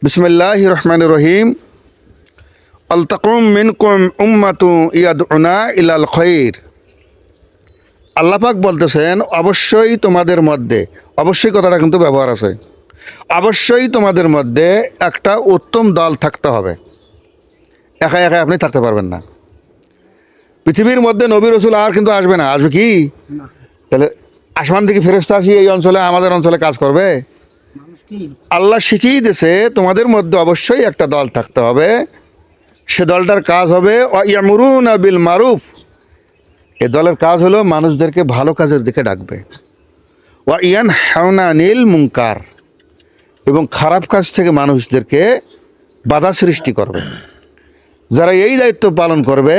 বিসমিল্লাহির রহমানির রহিম। আলতাকুম মিনকুম উম্মাতু ইয়াদউনা ইলাল খায়র। আল্লাহ পাক বলতেছেন, অবশ্যই তোমাদের মধ্যে, অবশ্যই কথাটা কিন্তু ব্যবহার আছে, অবশ্যই তোমাদের মধ্যে একটা উত্তম দল থাকতে হবে। একা একা আপনি থাকতে পারবেন না। পৃথিবীর মধ্যে নবী রসুল আর কিন্তু আসবে না। আসবে কি? তাহলে আসমান থেকে ফেরেশতা আসি এই অঞ্চলে, আমাদের অঞ্চলে কাজ করবে? আল্লাহ শিখিয়ে দিয়েছে তোমাদের মধ্যে অবশ্যই একটা দল থাকতে হবে। সে দলটার কাজ হবে ইয়ামুরুনা বিল মারুফ। এ দলের কাজ হলো মানুষদেরকে ভালো কাজের দিকে ডাকবে। ওয়া ইয়ানহাউনা আনিল মুনকার, এবং খারাপ কাজ থেকে মানুষদেরকে বাধা সৃষ্টি করবে। যারা এই দায়িত্ব পালন করবে,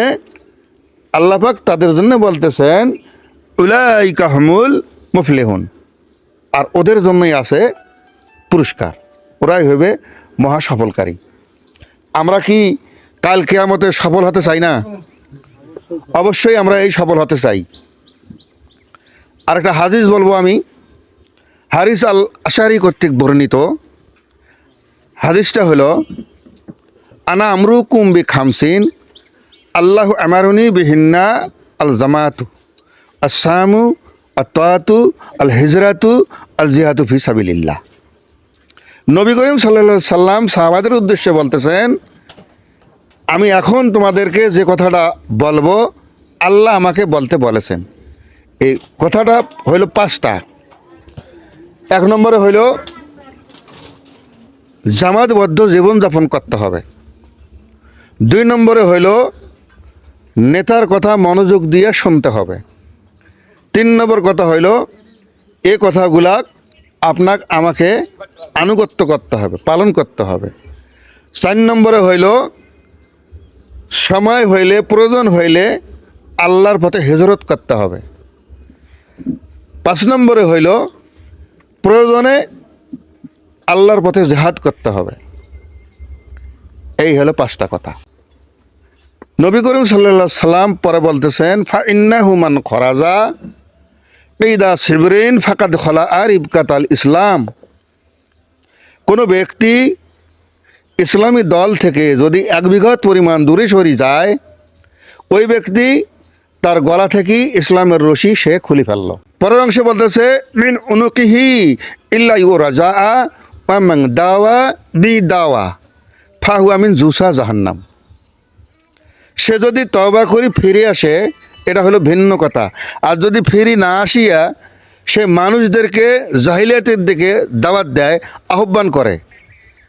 আল্লাহ পাক তাদের জন্য বলতেছেন উলাইকা হুমুল মুফলিহুন। আর ওদের জন্যই আছে পুরস্কার, ওরাই হবে মহা সফলকারী। আমরা কি কাল কিয়ামতে সফল হতে চাই না? অবশ্যই আমরা এই সফল হতে চাই। আরেকটা হাদিস বলবো আমি, হারিস আল আশারি কর্তৃক বর্ণিত। হাদিসটা হলো, আনা আমরুকুম বি খামসিন আল্লাহু আমারুনি বিহিন্না আল জামাতু আসসামু আত-তাআতু আল হিজরাতু আল জিহাদু ফি সাবিলিল্লাহ। নবী করিম সাল্লাল্লাহু আলাইহি সাল্লাম সাহাবাদের উদ্দেশ্যে বলতেছেন, আমি এখন তোমাদেরকে যে কথাটা বলবো আল্লাহ আমাকে বলতে বলেছেন। এই কথাটা হইল 5টা। 1 নম্বরে হইল জামাতবদ্ধ জীবনযাপন করতে হবে। 2 নম্বরে হইল নেতার কথা মনোযোগ দিয়ে শুনতে হবে। 3 নম্বর কথা হইল এ কথাগুলা আপনাকে আমাকে আনুগত্য করতে হবে, পালন করতে হবে। 4 নম্বরে হইল সময় হইলে, প্রয়োজন হইলে আল্লাহর পথে হিজরত করতে হবে। 5 নম্বরে হইল প্রয়োজনে আল্লাহর পথে জিহাদ করতে হবে। এই হলো 5টা কথা। নবী করিম সাল্লাল্লাহু আলাইহি সাল্লাম পরে বলতেছেন, ফা ইন্নাহু মান খরাজা কিদা সিবরিন ফাকাদ খলা আর ইবকাতাল ইসলাম। কোনো ব্যক্তি ইসলামী দল থেকে যদি 1 বিঘত পরিমাণ দূরে সরে যায়, ওই ব্যক্তি তার গলা থেকে ইসলামের রশি সে খুলে ফেলল। পরের অংশে বলতেছে, মিন উনুকিহি ইল্লা ইউরাজা ওয়া মান দাওয়া বি দাওয়া ফাহুয়া মিন জুসা জাহান্নাম। সে যদি তওবা করে ফিরে আসে, এটা হলো ভিন্ন কথা। আর যদি ফিরে না আসিয়া সে মানুষদেরকে জাহিলিয়াতের দিকে দাওয়াত দেয়, আহ্বান করে,